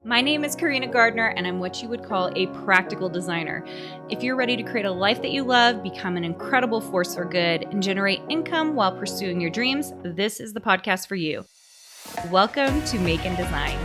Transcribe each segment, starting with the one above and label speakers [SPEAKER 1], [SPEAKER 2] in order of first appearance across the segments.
[SPEAKER 1] My name is Carina Gardner, and I'm what you would call a practical designer. If you're ready to create a life that you love, become an incredible force for good, and generate income while pursuing your dreams, this is the podcast for you. Welcome to Make and Design.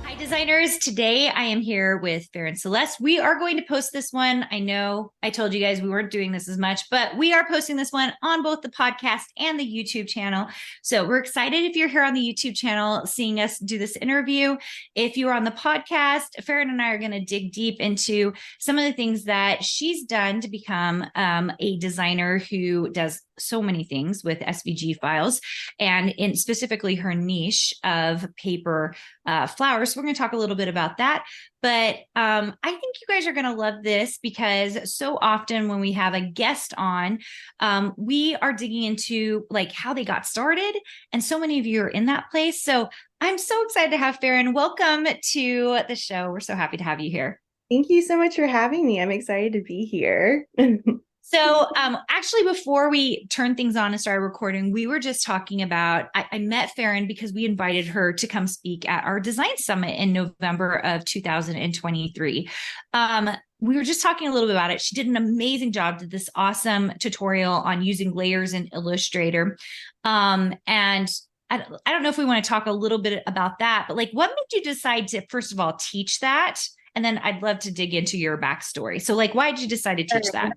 [SPEAKER 1] Hi, designers. Today I am here with Farren Celeste. We are going to post this one. I know I told you guys we weren't doing this as much, but we are posting this one on both the podcast and the YouTube channel. So we're excited if you're here on the YouTube channel seeing us do this interview. If you're on the podcast, Farren and I are going to dig deep into some of the things that she's done to become a designer who does so many things with SVG files, and in specifically her niche of paper flowers. So we're going to talk a little bit about that. But I think you guys are going to love this because so often when we have a guest on, we are digging into like how they got started. And so many of you are in that place. So I'm so excited to have Farren. Welcome to the show. We're so happy to have you here.
[SPEAKER 2] Thank you so much for having me. I'm excited to be here.
[SPEAKER 1] So actually, before we turned things on and started recording, we were just talking about, I met Farren because we invited her to come speak at our design summit in November of 2023. We were just talking a little bit about it. She did an amazing job, did this awesome tutorial on using layers in Illustrator. And I don't know if we want to talk a little bit about that, but like what made you decide to, first of all, teach that? And then I'd love to dig into your backstory. So like, why did you decide to teach that?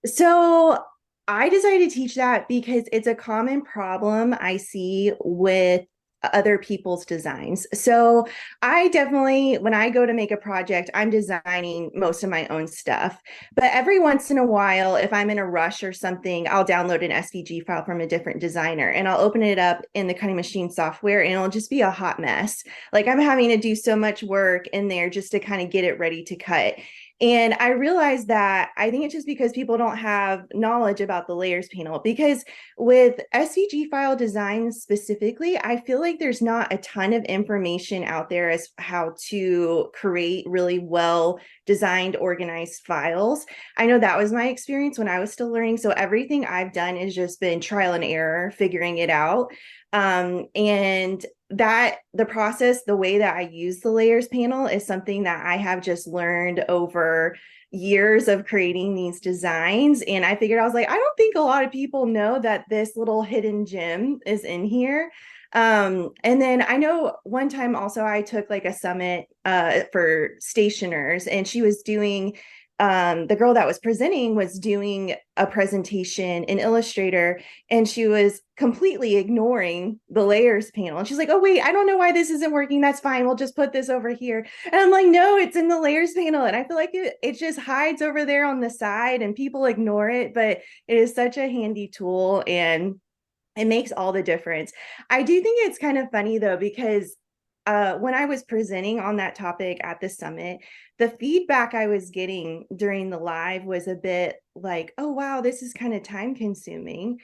[SPEAKER 2] So I decided to teach that because it's a common problem I see with other people's designs. So I definitely, when I go to make a project, I'm designing most of my own stuff. But every once in a while, if I'm in a rush or something, I'll download an SVG file from a different designer and I'll open it up in the cutting machine software and it'll just be a hot mess. Like I'm having to do so much work in there just to kind of get it ready to cut. And I realized that I think it's just because people don't have knowledge about the layers panel, because with SVG file design specifically, I feel like there's not a ton of information out there as how to create really well designed, organized files. I know that was my experience when I was still learning. So everything I've done has just been trial and error, figuring it out. And that the process, the way that I use the layers panel is something that I have just learned over years of creating these designs. And I figured, I was like, I don't think a lot of people know that this little hidden gem is in here. And then I know one time also I took like a summit for stationers, and she was doing the girl that was presenting was doing a presentation in Illustrator, and she was completely ignoring the layers panel. And she's like, oh, wait, I don't know why this isn't working. That's fine. We'll just put this over here. And I'm like, no, it's in the layers panel. And I feel like it just hides over there on the side and people ignore it, but it is such a handy tool and it makes all the difference. I do think it's kind of funny though, because when I was presenting on that topic at the summit, the feedback I was getting during the live was a bit like, oh, wow, this is kind of time consuming.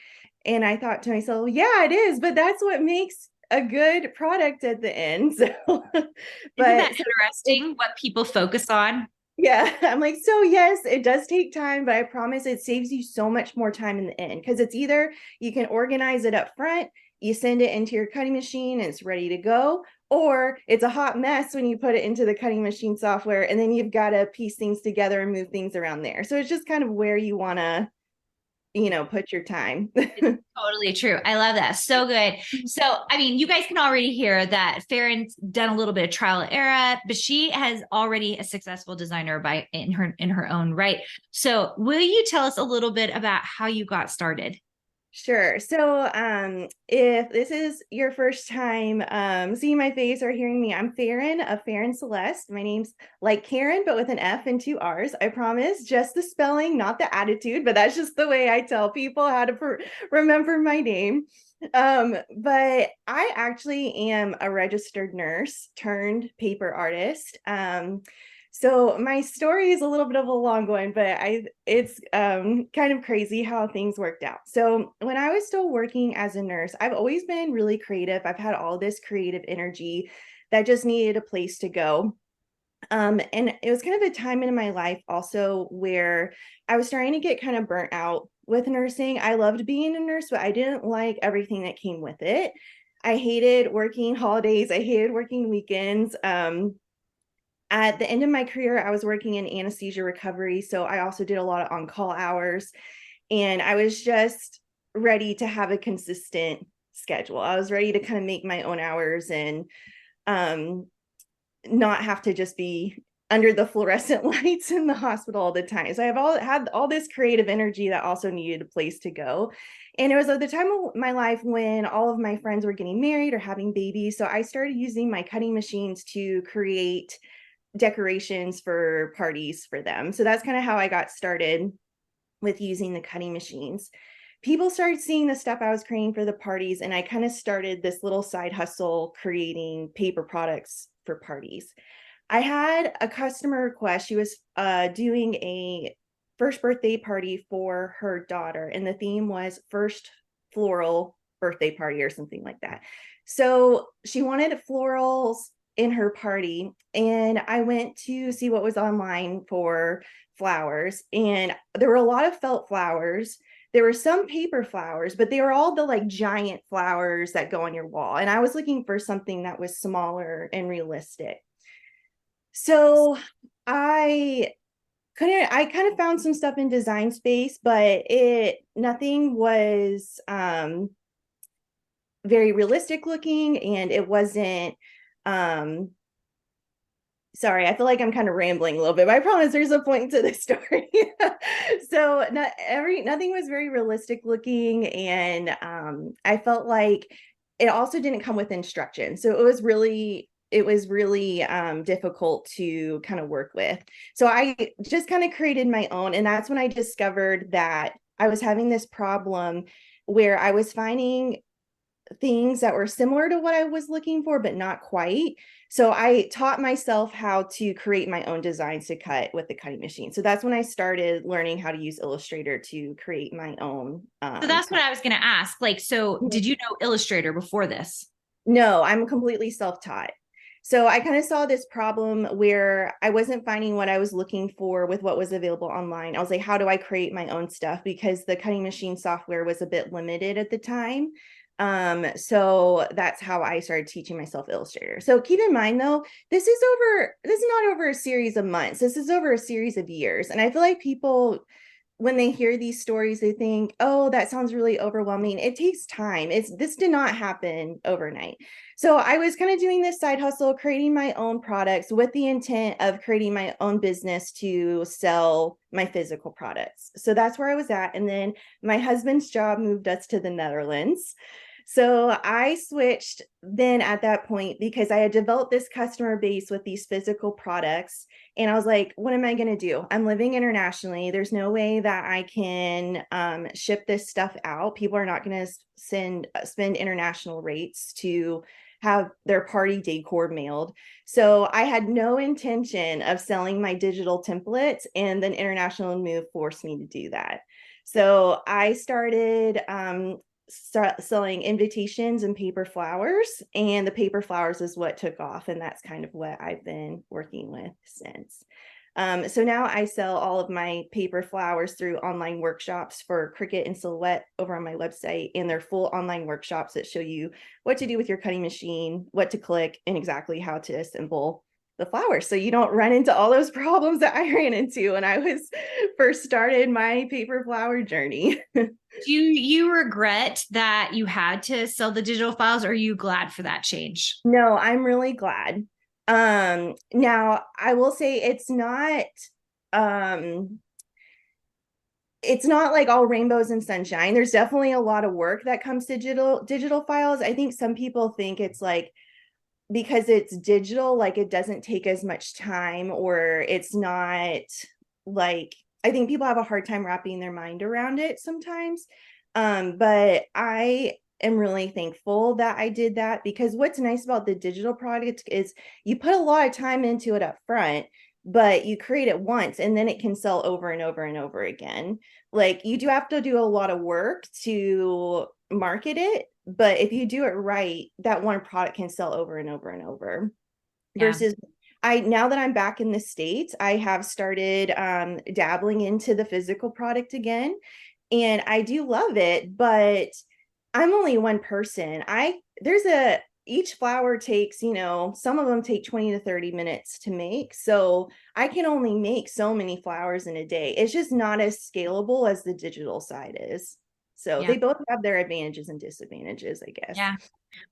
[SPEAKER 2] And I thought to myself, yeah, it is, but that's what makes a good product at the end. So,
[SPEAKER 1] Isn't that interesting what people focus on?
[SPEAKER 2] Yeah, I'm like, so yes, it does take time, but I promise it saves you so much more time in the end, because it's either you can organize it up front, you send it into your cutting machine and it's ready to go, or it's a hot mess when you put it into the cutting machine software and then you've got to piece things together and move things around there. So it's just kind of where you want to, put your time.
[SPEAKER 1] It's totally true. I love that. So good. So, I mean, you guys can already hear that Farren's done a little bit of trial and error, but she has already a successful designer in her own right. So will you tell us a little bit about how you got started?
[SPEAKER 2] Sure. So if this is your first time seeing my face or hearing me, I'm Farren of Farren Celeste. My name's like Karen, but with an F and two R's. I promise, just the spelling, not the attitude, but that's just the way I tell people how to remember my name. But I actually am a registered nurse turned paper artist. So my story is a little bit of a long one, but it's kind of crazy how things worked out. So when I was still working as a nurse, I've always been really creative. I've had all this creative energy that just needed a place to go. And it was kind of a time in my life also where I was starting to get kind of burnt out with nursing. I loved being a nurse, but I didn't like everything that came with it. I hated working holidays. I hated working weekends. At the end of my career, I was working in anesthesia recovery. So I also did a lot of on-call hours. And I was just ready to have a consistent schedule. I was ready to kind of make my own hours and um, not have to just be under the fluorescent lights in the hospital all the time. So had all this creative energy that also needed a place to go. And it was at the time of my life when all of my friends were getting married or having babies. So I started using my cutting machines to create decorations for parties for them. So that's kind of how I got started with using the cutting machines. People started seeing the stuff I was creating for the parties, and I kind of started this little side hustle creating paper products for parties. I had a customer request. She was doing a first birthday party for her daughter, and the theme was first floral birthday party or something like that. So she wanted florals in her party, and I went to see what was online for flowers, and there were a lot of felt flowers. There were some paper flowers, but they were all the like giant flowers that go on your wall. And I was looking for something that was smaller and realistic. So I I kind of found some stuff in Design Space, but nothing was very realistic looking, and it wasn't um sorry, I feel like I'm kind of rambling a little bit, but I promise there's a point to this story. So nothing was very realistic looking, and I felt like it also didn't come with instructions. So it was really difficult to kind of work with. So I just kind of created my own, and that's when I discovered that I was having this problem where I was finding things that were similar to what I was looking for, but not quite. So I taught myself how to create my own designs to cut with the cutting machine. So that's when I started learning how to use Illustrator to create my own.
[SPEAKER 1] So that's what I was going to ask. Like, so did you know Illustrator before this?
[SPEAKER 2] No, I'm completely self-taught. So I kind of saw this problem where I wasn't finding what I was looking for with what was available online. I was like, how do I create my own stuff? Because the cutting machine software was a bit limited at the time. So that's how I started teaching myself Illustrator. So keep in mind though, this is not over a series of months. This is over a series of years. And I feel like people, when they hear these stories, they think, oh, that sounds really overwhelming. It takes time. This did not happen overnight. So I was kind of doing this side hustle, creating my own products with the intent of creating my own business to sell my physical products. So that's where I was at. And then my husband's job moved us to the Netherlands. So I switched then at that point because I had developed this customer base with these physical products. And I was like, what am I going to do? I'm living internationally. There's no way that I can ship this stuff out. People are not going to spend international rates to have their party decor mailed. So I had no intention of selling my digital templates, and then international move forced me to do that. So I started start selling invitations and paper flowers, and the paper flowers is what took off, and that's kind of what I've been working with since. So now I sell all of my paper flowers through online workshops for Cricut and Silhouette over on my website, and they're full online workshops that show you what to do with your cutting machine, what to click, and exactly how to assemble the flowers, so you don't run into all those problems that I ran into when I was first started my paper flower journey.
[SPEAKER 1] Do you regret that you had to sell the digital files, or are you glad for that change?
[SPEAKER 2] No, I'm really glad. Now I will say um it's not like all rainbows and sunshine. There's definitely a lot of work that comes to digital files. I think some people think it's like, because it's digital, like it doesn't take as much time, or it's not like, I think people have a hard time wrapping their mind around it sometimes. But I am really thankful that I did that, because what's nice about the digital product is you put a lot of time into it up front, but you create it once and then it can sell over and over and over again. Like you do have to do a lot of work to market it, but if you do it right, that one product can sell over and over and over. Yeah. Versus now that I'm back in the States, I have started dabbling into the physical product again, and I do love it, but I'm only one person. each flower takes, some of them take 20 to 30 minutes to make. So I can only make so many flowers in a day. It's just not as scalable as the digital side is. So
[SPEAKER 1] Yeah.
[SPEAKER 2] they both have their advantages and disadvantages, I guess.
[SPEAKER 1] Yeah.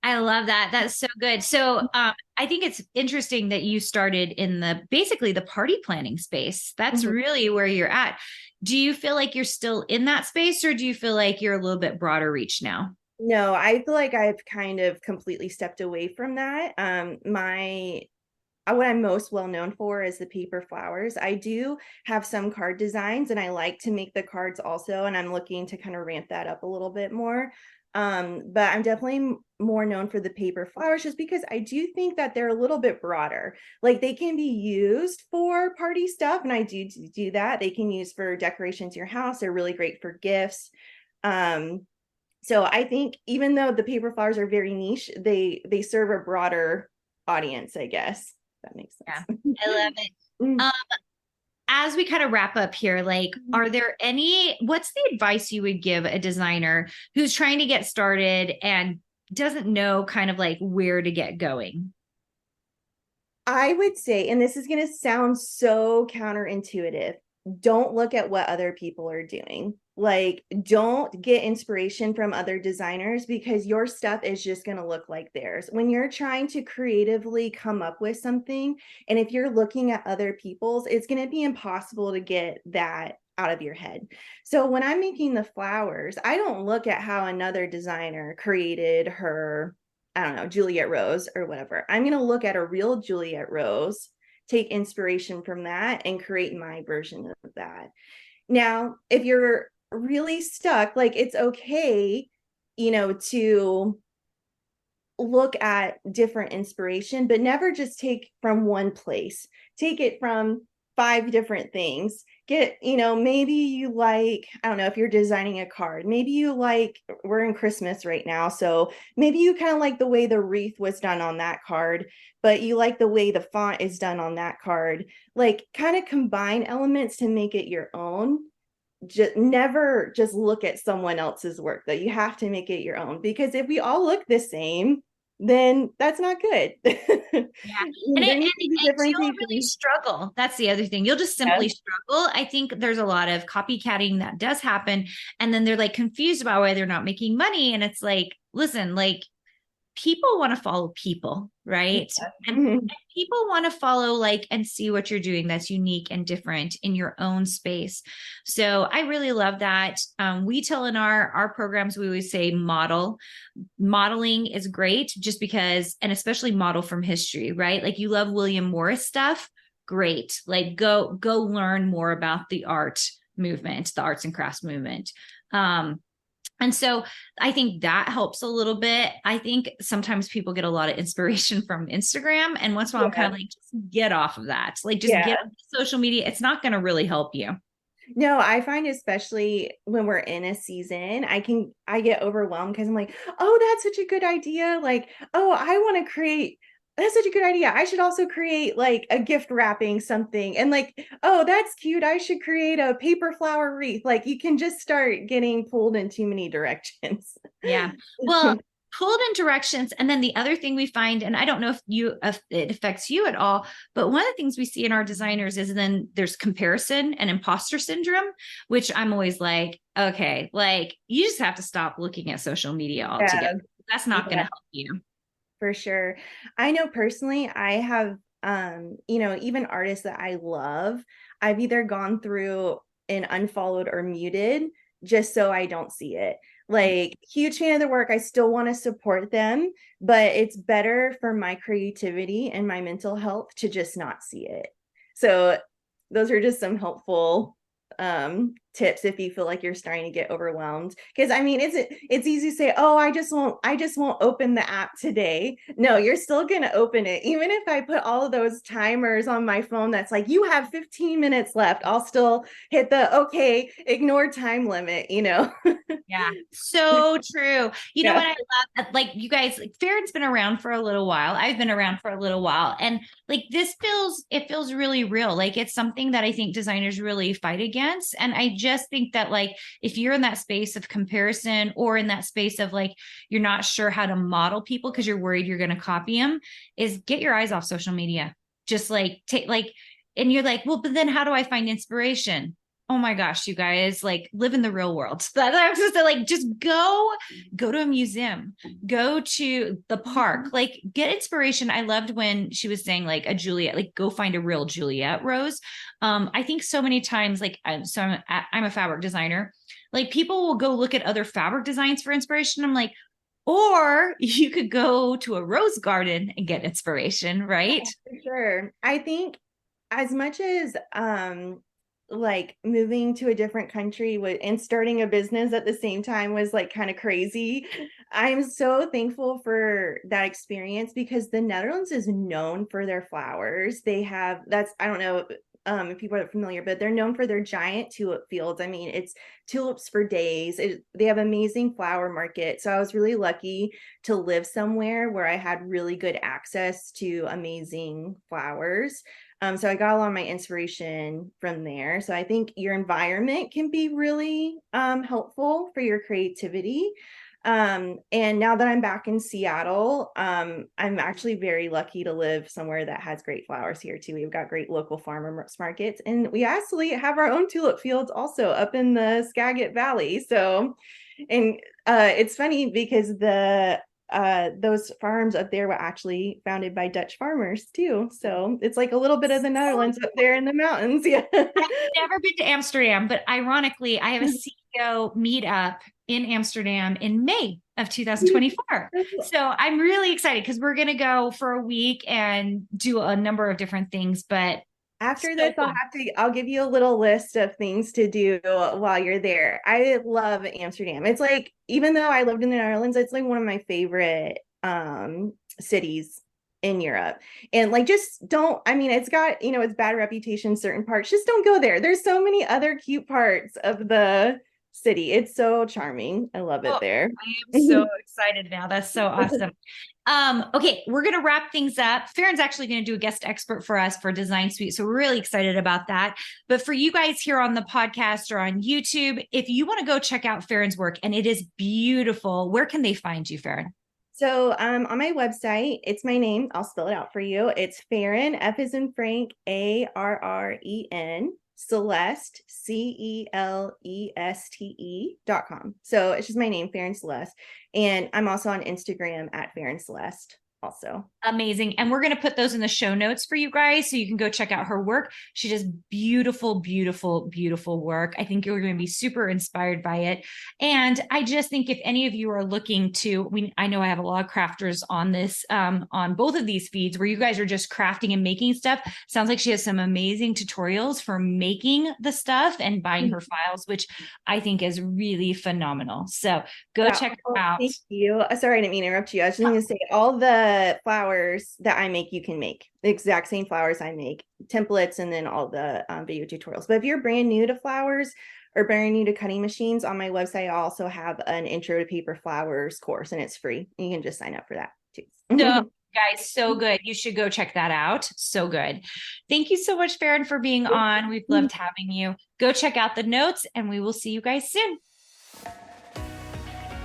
[SPEAKER 1] I love that. That's so good. So I think it's interesting that you started in basically the party planning space. That's really where you're at. Do you feel like you're still in that space, or do you feel like you're a little bit broader reach now?
[SPEAKER 2] No, I feel like I've kind of completely stepped away from that. What I'm most well known for is the paper flowers. I do have some card designs and I like to make the cards also, and I'm looking to kind of ramp that up a little bit more. But I'm definitely more known for the paper flowers just because I do think that they're a little bit broader. Like they can be used for party stuff, and I do that. They can use for decorations in your house. They're really great for gifts. So I think even though the paper flowers are very niche, they serve a broader audience, I guess. That makes sense.
[SPEAKER 1] Yeah, I love it. As we kind of wrap up here, like, what's the advice you would give a designer who's trying to get started and doesn't know kind of like where to get going?
[SPEAKER 2] I would say, and this is going to sound so counterintuitive, don't look at what other people are doing. Like, don't get inspiration from other designers because your stuff is just going to look like theirs. When you're trying to creatively come up with something, and if you're looking at other people's, it's going to be impossible to get that out of your head. So when I'm making the flowers, I don't look at how another designer created her, I don't know, Juliet Rose or whatever. I'm going to look at a real Juliet Rose, take inspiration from that, and create my version of that. Now, if you're really stuck, like it's okay, to look at different inspiration, but never just take from one place. Take it from 5 different things. Maybe you like, I don't know, if you're designing a card, maybe you like, we're in Christmas right now, so maybe you kind of like the way the wreath was done on that card, but you like the way the font is done on that card. Like kind of combine elements to make it your own. Never just look at someone else's work, though. You have to make it your own, because if we all look the same, then that's not good.
[SPEAKER 1] Yeah. And
[SPEAKER 2] There needs to be
[SPEAKER 1] you'll really struggle. That's the other thing. You'll just simply struggle. I think there's a lot of copycatting that does happen. And then they're like confused about why they're not making money. And it's like, listen, like people want to follow people, right? And people want to follow like and see what you're doing that's unique and different in your own space. So I really love that. We tell in our programs, we always say modeling is great just because, and especially model from history, right? Like you love William Morris stuff, great. Like go learn more about the art movement, the arts and crafts movement. And so I think that helps a little bit. I think sometimes people get a lot of inspiration from Instagram. And once in a while, I'm kind of like, just get off of that. Like just get off social media. It's not going to really help you.
[SPEAKER 2] No, I find especially when we're in a season, I get overwhelmed because I'm like, oh, that's such a good idea. Like, oh, I want to create, that's such a good idea. I should also create like a gift wrapping something. And like, oh, that's cute. I should create a paper flower wreath. Like you can just start getting pulled in too many directions.
[SPEAKER 1] Yeah. Well, pulled in directions. And then the other thing we find, and I don't know if it affects you at all, but one of the things we see in our designers is then there's comparison and imposter syndrome, which I'm always like, okay, like you just have to stop looking at social media altogether. That's not going to help you.
[SPEAKER 2] For sure. I know personally, I have, even artists that I love, I've either gone through and unfollowed or muted just so I don't see it. Like, huge fan of their work. I still want to support them, but it's better for my creativity and my mental health to just not see it. So those are just some helpful tips if you feel like you're starting to get overwhelmed, because I mean it's easy to say, oh, I just won't open the app today. No, you're still going to open it. Even if I put all of those timers on my phone that's like, you have 15 minutes left, I'll still hit the okay, ignore time limit.
[SPEAKER 1] Yeah, so true. You know what I love? Like you guys, like Farren's been around for a little while. I've been around for a little while. And like it feels really real. Like it's something that I think designers really fight against. And I just think that like, if you're in that space of comparison or in that space of like, you're not sure how to model people because you're worried you're going to copy them, is get your eyes off social media. Just like take like, and you're like, well, but then how do I find inspiration? Oh my gosh, you guys, like live in the real world. That's just like, just go to a museum, go to the park, like get inspiration. I loved when she was saying like a Juliet, like go find a real Juliet rose. I think so many times, like, I'm a fabric designer. Like people will go look at other fabric designs for inspiration. I'm like, or you could go to a rose garden and get inspiration, right?
[SPEAKER 2] For sure. I think as much as like moving to a different country and starting a business at the same time was like kind of crazy, I'm so thankful for that experience because the Netherlands is known for their flowers. They have, I don't know if people are familiar, but they're known for their giant tulip fields. I mean, it's tulips for days. They have amazing flower market. So I was really lucky to live somewhere where I had really good access to amazing flowers. So I got a lot of my inspiration from there. So I think your environment can be really helpful for your creativity. And now that I'm back in Seattle, I'm actually very lucky to live somewhere that has great flowers here too. We've got great local farmers markets, and we actually have our own tulip fields also up in the Skagit Valley. So, and it's funny because those farms up there were actually founded by Dutch farmers too. So it's like a little bit of the Netherlands up there in the mountains. Yeah.
[SPEAKER 1] I've never been to Amsterdam, but ironically, I have a CEO meetup in Amsterdam in May of 2024. So I'm really excited because we're going to go for a week and do a number of different things. But
[SPEAKER 2] after this, I'll give you a little list of things to do while you're there. I love Amsterdam. It's like, even though I lived in the Netherlands, it's like one of my favorite cities in Europe. And like, just don't, I mean, it's got, it's bad reputation in certain parts. Just don't go there. There's so many other cute parts of the city. It's so charming. I love it there.
[SPEAKER 1] I am so excited now. That's so awesome. Okay, we're going to wrap things up. Farren's actually going to do a guest expert for us for Design Suite. So we're really excited about that. But for you guys here on the podcast or on YouTube, if you want to go check out Farren's work, and it is beautiful, where can they find you, Farren?
[SPEAKER 2] So on my website, it's my name. I'll spell it out for you. It's Farren, F as in Frank, ARREN, Celeste, CELESTE.com. So it's just my name, Farren Celeste. And I'm also on Instagram at Farren Celeste also.
[SPEAKER 1] Amazing. And we're going to put those in the show notes for you guys so you can go check out her work. She does beautiful, beautiful, beautiful work. I think you're going to be super inspired by it. And I just think if any of you are looking to, I know I have a lot of crafters on this, on both of these feeds where you guys are just crafting and making stuff. Sounds like she has some amazing tutorials for making the stuff and buying her files, which I think is really phenomenal. So go check her out.
[SPEAKER 2] Thank you. Sorry, I didn't mean to interrupt you. I was just going to say all the flowers that I make, you can make the exact same flowers I make, templates, and then all the video tutorials. But if you're brand new to flowers or brand new to cutting machines, on my website, I also have an intro to paper flowers course, and it's free. You can just sign up for that too.
[SPEAKER 1] No, guys, so good. You should go check that out. So good. Thank you so much, Farren, for being on. We've loved having you. Go check out the notes, and we will see you guys soon.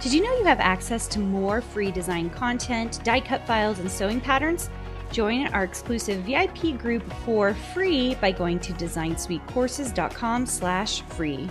[SPEAKER 1] Did you know you have access to more free design content, die cut files, and sewing patterns? Join our exclusive VIP group for free by going to designsuitecourses.com/free.